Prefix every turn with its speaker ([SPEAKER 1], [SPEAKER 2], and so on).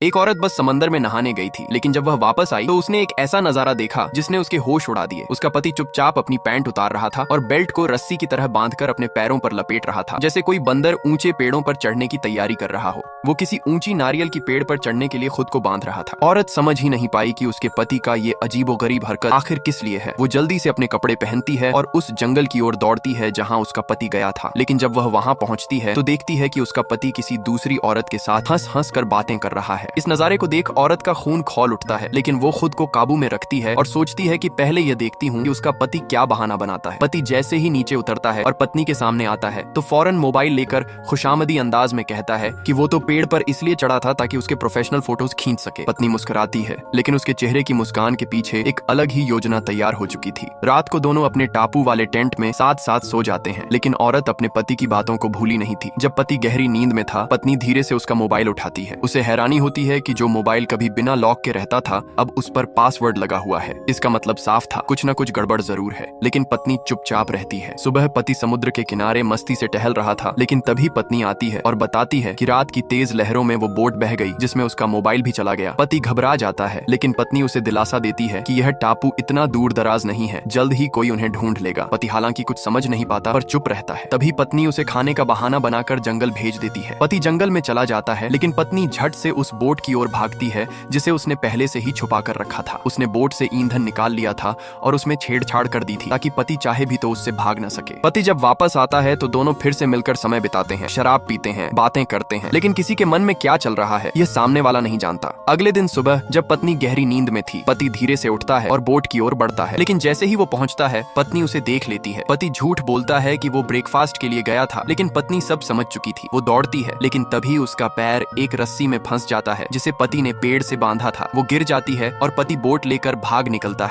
[SPEAKER 1] एक औरत बस समंदर में नहाने गई थी, लेकिन जब वह वापस आई तो उसने एक ऐसा नजारा देखा जिसने उसके होश उड़ा दिए। उसका पति चुपचाप अपनी पैंट उतार रहा था और बेल्ट को रस्सी की तरह बांधकर अपने पैरों पर लपेट रहा था, जैसे कोई बंदर ऊंचे पेड़ों पर चढ़ने की तैयारी कर रहा हो। वो किसी ऊंची नारियल की पेड़ पर चढ़ने के लिए खुद को बांध रहा था। औरत समझ ही नहीं पाई कि उसके पति का ये अजीबोगरीब हरकत आखिर किस लिए है। वो जल्दी से अपने कपड़े पहनती है और उस जंगल की ओर दौड़ती है जहाँ उसका पति गया था। लेकिन जब वह वहाँ पहुँचती है तो देखती है कि उसका पति किसी दूसरी औरत के साथ हंस हंस कर बातें कर रहा है। इस नजारे को देख औरत का खून खौल उठता है, लेकिन वो खुद को काबू में रखती है और सोचती है कि पहले यह देखती हूँ कि उसका पति क्या बहाना बनाता है। पति जैसे ही नीचे उतरता है और पत्नी के सामने आता है तो फौरन मोबाइल लेकर खुशामदी अंदाज में कहता है कि वो तो पेड़ पर इसलिए चढ़ा था ताकि उसके प्रोफेशनल फोटोज खींच सके। पत्नी मुस्कुराती है, लेकिन उसके चेहरे की मुस्कान के पीछे एक अलग ही योजना तैयार हो चुकी थी। रात को दोनों अपने टापू वाले टेंट में साथ साथ सो जाते हैं, लेकिन औरत अपने पति की बातों को भूली नहीं थी। जब पति गहरी नींद में था, पत्नी धीरे से उसका मोबाइल उठाती है। उसे हैरानी होती है कि जो मोबाइल कभी बिना लॉक के रहता था अब उस पर पासवर्ड लगा हुआ है। इसका मतलब साफ था, कुछ न कुछ गड़बड़ जरूर है। लेकिन पत्नी चुपचाप रहती है। सुबह पति समुद्र के किनारे मस्ती से टहल रहा था, लेकिन तभी पत्नी आती है और बताती है कि रात की तेज लहरों में वो बोट बह गई जिसमें उसका मोबाइल भी चला गया। पति घबरा जाता है, लेकिन पत्नी उसे दिलासा देती है कि यह टापू इतना दूर दराज नहीं है, जल्द ही कोई उन्हें ढूंढ लेगा। पति हालांकि कुछ समझ नहीं पाता पर चुप रहता है। तभी पत्नी उसे खाने का बहाना बनाकर जंगल भेज देती है। पति जंगल में चला जाता है, लेकिन पत्नी झट से उस बोट की ओर भागती है जिसे उसने पहले से ही छुपा कर रखा था। उसने बोट से ईंधन निकाल लिया था और उसमें छेड़छाड़ कर दी थी ताकि पति चाहे भी तो उससे भाग न सके। पति जब वापस आता है तो दोनों फिर से मिलकर समय बिताते हैं, शराब पीते हैं, बातें करते हैं, लेकिन किसी के मन में क्या चल रहा है यह सामने वाला नहीं जानता। अगले दिन सुबह जब पत्नी गहरी नींद में थी, पति धीरे से उठता है और बोट की ओर बढ़ता है, लेकिन जैसे ही वो पहुंचता है पत्नी उसे देख लेती है। पति झूठ बोलता है कि वो ब्रेकफास्ट के लिए गया था, लेकिन पत्नी सब समझ चुकी थी। वो दौड़ती है, लेकिन तभी उसका पैर एक रस्सी में फंस जाता है जिसे पति ने पेड़ से बांधा था। वो गिर जाती है और पति बोट लेकर भाग निकलता है।